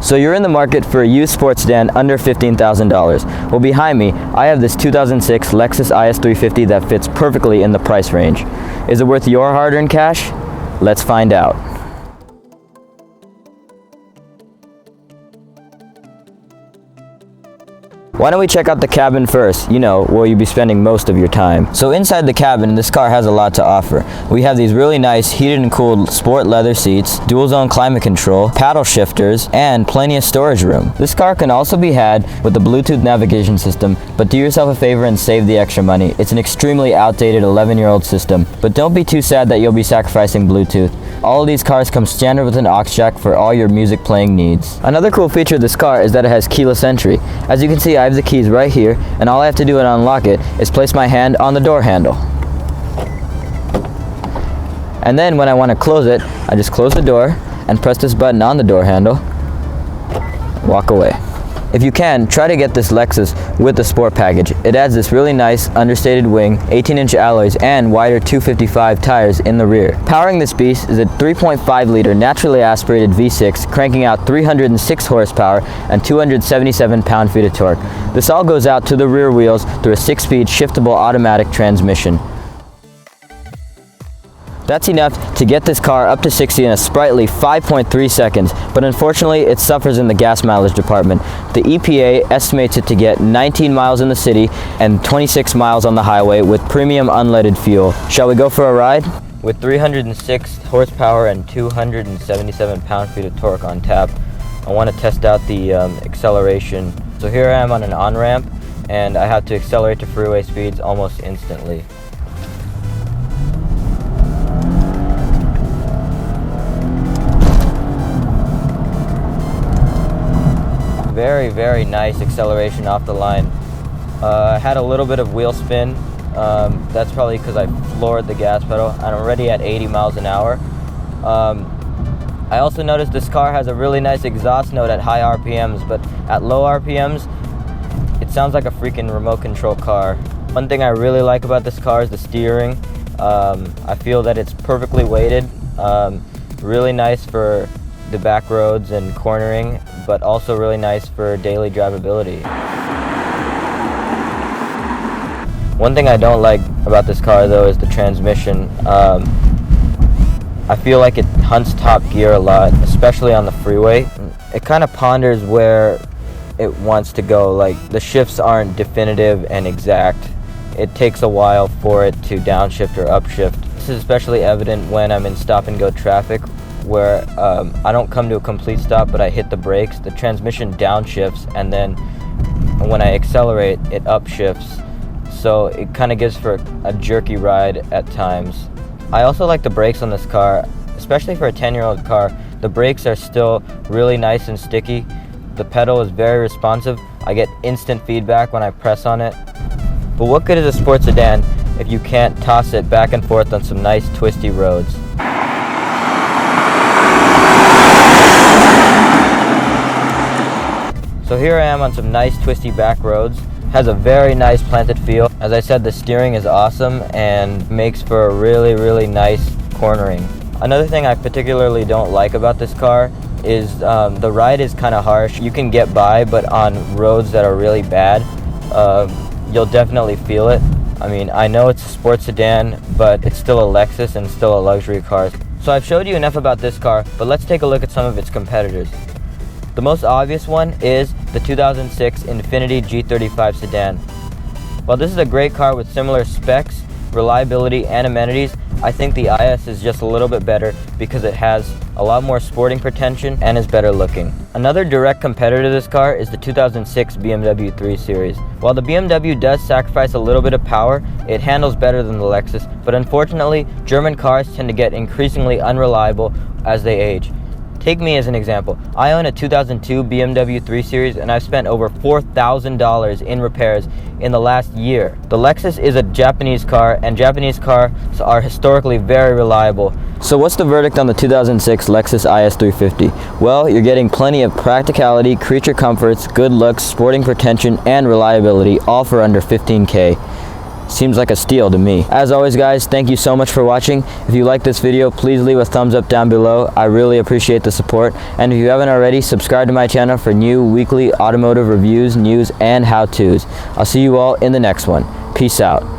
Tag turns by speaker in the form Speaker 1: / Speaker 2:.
Speaker 1: So you're in the market for a used sports sedan under $15,000. Well, behind me, I have this 2006 Lexus IS350 that fits perfectly in the price range. Is it worth your hard-earned cash? Let's find out. Why don't we check out the cabin first, where you'll be spending most of your time. So inside the cabin, this car has a lot to offer. We have these really nice heated and cooled sport leather seats, dual zone climate control, paddle shifters, and plenty of storage room. This car can also be had with the Bluetooth navigation system, but do yourself a favor and save the extra money. It's an extremely outdated 11-year-old system, but don't be too sad that you'll be sacrificing Bluetooth. All of these cars come standard with an aux jack for all your music playing needs. Another cool feature of this car is that it has keyless entry. As you can see, I have the keys right here, and all I have to do to unlock it is place my hand on the door handle. And then when I want to close it, I just close the door and press this button on the door handle, walk away. If you can, try to get this Lexus with the Sport package. It adds this really nice understated wing, 18-inch alloys, and wider 255 tires in the rear. Powering this beast is a 3.5-liter naturally aspirated V6 cranking out 306 horsepower and 277 pound-feet of torque. This all goes out to the rear wheels through a 6-speed shiftable automatic transmission. That's enough to get this car up to 60 in a sprightly 5.3 seconds, but unfortunately it suffers in the gas mileage department. The EPA estimates it to get 19 miles in the city and 26 miles on the highway with premium unleaded fuel. Shall we go for a ride? With 306 horsepower and 277 pound-feet of torque on tap, I want to test out the acceleration. So here I am on an on-ramp, and I have to accelerate to freeway speeds almost instantly. Very, very nice acceleration off the line. I had a little bit of wheel spin. That's probably because I floored the gas pedal. I'm already at 80 miles an hour. I also noticed this car has a really nice exhaust note at high RPMs, but at low RPMs, it sounds like a freaking remote control car. One thing I really like about this car is the steering. I feel that it's perfectly weighted. Really nice for the back roads and cornering, but also really nice for daily drivability. One thing I don't like about this car though is the transmission. I feel like it hunts top gear a lot, especially on the freeway. It kind of ponders where it wants to go, like the shifts aren't definitive and exact. It takes a while for it to downshift or upshift. This is especially evident when I'm in stop and go traffic, where I don't come to a complete stop but I hit the brakes. The transmission downshifts, and then when I accelerate it upshifts, so it kind of gives for a jerky ride at times. I also like the brakes on this car, especially for a 10-year-old car. The brakes are still really nice and sticky. The pedal is very responsive. I get instant feedback when I press on it. But what good is a sports sedan if you can't toss it back and forth on some nice twisty roads? So here I am on some nice twisty back roads. Has a very nice planted feel. As I said, the steering is awesome and makes for a really, really nice cornering. Another thing I particularly don't like about this car is the ride is kind of harsh. You can get by, but on roads that are really bad, you'll definitely feel it. I mean, I know it's a sports sedan, but it's still a Lexus and still a luxury car. So I've showed you enough about this car, but let's take a look at some of its competitors. The most obvious one is the 2006 Infiniti G35 sedan. While this is a great car with similar specs, reliability, and amenities, I think the IS is just a little bit better because it has a lot more sporting pretension and is better looking. Another direct competitor to this car is the 2006 BMW 3 Series. While the BMW does sacrifice a little bit of power, it handles better than the Lexus, but unfortunately, German cars tend to get increasingly unreliable as they age. Take me as an example. I own a 2002 BMW 3 Series and I've spent over $4,000 in repairs in the last year. The Lexus is a Japanese car, and Japanese cars are historically very reliable. So what's the verdict on the 2006 Lexus IS350? Well, you're getting plenty of practicality, creature comforts, good looks, sporting pretension, and reliability, all for under $15K. seems like a steal to me. As always guys, thank you so much for watching. If you like this video, please leave a thumbs up down below. I really appreciate the support. And if you haven't already, subscribe to my channel for new weekly automotive reviews, news, and how-tos. I'll see you all in the next one. Peace out.